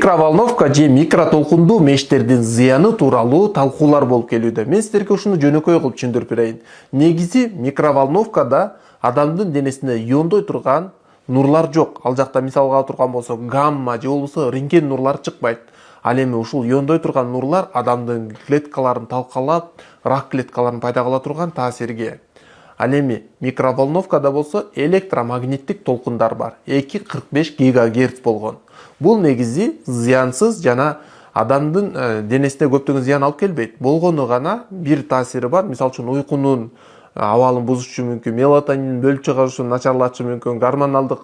Микроволновка же микротолкундуу мештердин зыяны тууралуу талкуулар болуп келүүдө. Мен силерге ушуну жөнөкөй кылып түшүндүрүп берейин. Негизи микроволновкада адамдын денесинде иондой турган нурлар жок. Ал жакта мисалга алып турган болсок, гамма же болбосо рентген нурлары чыкпайт. Ал эми ушул иондой турган нурлар адамдын клеткаларын талкалап, рак клеткаларын пайда кыла турган таасирге. Ал эми микроволновкада болсо электромагниттик толкундар бар. 2,45 ГГц болгон. Бул негизи зыянсыз жана адамдын денесине көптөгөн зыян алып келбейт. Болгону гана бир таасири бар. Мисалы үчүн уйкунун абалын бузушу мүмкүн, мелатонин бөлүп чыгарышын начарлатышы мүмкүн, гормоналдык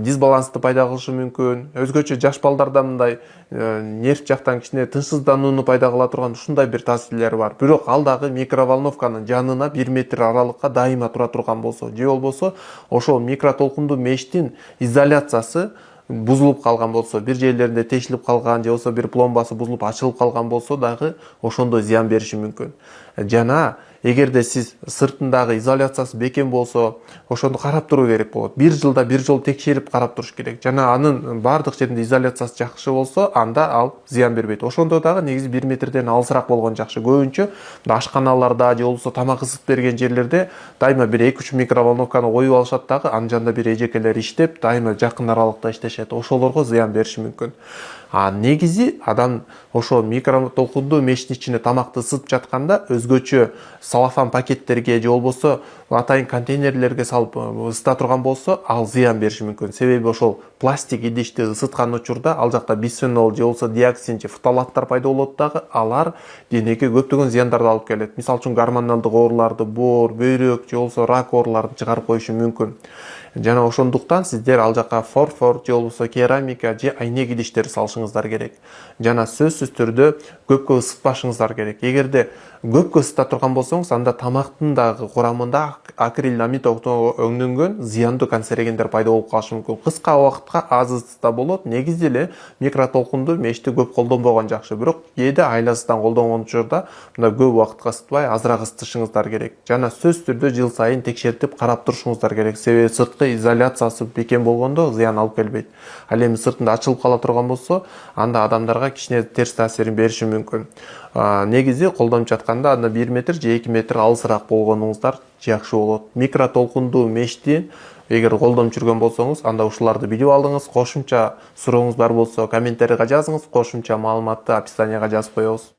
дисбалансты пайда кылышы мүмкүн. Өзгөчө жаш балдарда мындай нерв жактан кичине тынчсызданууну пайда кыла турган ушундай бир таасирлери бар. Бирок ал дагы микроволновканын жанына 1 метр аралыкка дайыма тура турган болсо, же болбосо ошол микротолкундуу мештин изоляциясы бузулуп калган болсо, бир жерлеринде тешилип калган же болбосо бир пломбасы бузулуп ачылып калган болсо дагы ошондой зыян бериши мүмкүн. Жана эгерде сиз сыртындагы изоляциясы бекем болсо, ошону карап туруу керек болот. Бир жылда бир жолу текшерип карап туруш керек. Жана анын бардык жеринде изоляциясы жакшы болсо, анда ал зыян бербейт. Ошондо дагы негизи 1 метрден алысыраак болгон жакшы. Көбүнчө ашканаларда же болбосо тамак ысыт берген жерлерде дайыма бир 2-3 микроволновканы коюп алышат дагы, анын жанында бир эжекелер иштеп, дайыма жакын аралыкта иштешет. Ошолорго зыян бериши мүмкүн. А негизи адам ошо микротолкундуу мештин ичине тамакты ысытып жатканда өзгөчө салафан пакеттерге же болбосо атайын контейнерлерге салып ысыта турган болсо, ал зыян бериши мүмкүн. Себеби ошол пластик идишти ысыткан учурда ал жакта бисфенол же болбосо диоксин же фталаттар пайда болот дагы, алар денеге көптөгөн зыяндарды алып келет. Мисалы үчүн гормоналдык ооруларды, боор, бөйрөк же болбосо рак ооруларын чыгарып коюшу мүмкүн. Жана ошондуктан сиздер ал жака форфор же болбосо керамика же айнек идиштер салышыңыздар керек. Жана сөзсүз түрдө көпкө ысытпашыңыздар керек. Эгерде көпкө ысыта турган болсоңуз, анда тамактын дагы курамында акриламид өңдөнгөн зыяндуу канцерогендер пайда болуп калышы мүмкүн. Кыска убакытка аз ысытса болот. Негизи эле микротолкундуу мешти көп колдонбогон жакшы. Бирок кээде айласыздан колдонгон учурда мындай көп убакытка ысытпай, азыраак ысытышыңыздар керек. Жана сөзсүз түрдө жыл сайын текшертип карап турушуңуздар керек. Себеби сырткы изоляциясы бекем болгондо зыян алып келбейт. Ал эми сыртында ачылып кала турган болсо, анда адамдарга кичине терс таасирин бериши мүмкүн. Негизи колдонуп жатканда анда 1 метр же 2 метр алысыраак болгонуңуздар жакшы болот. Микротолкундуу мешти эгер колдонуп жүргөн болсоңуз, анда ушуларды билип алдыңыз. Кошумча сурооңуз бар болсо комментарийга жазыңыз, кошумча маалыматты описанияга жазып коебуз.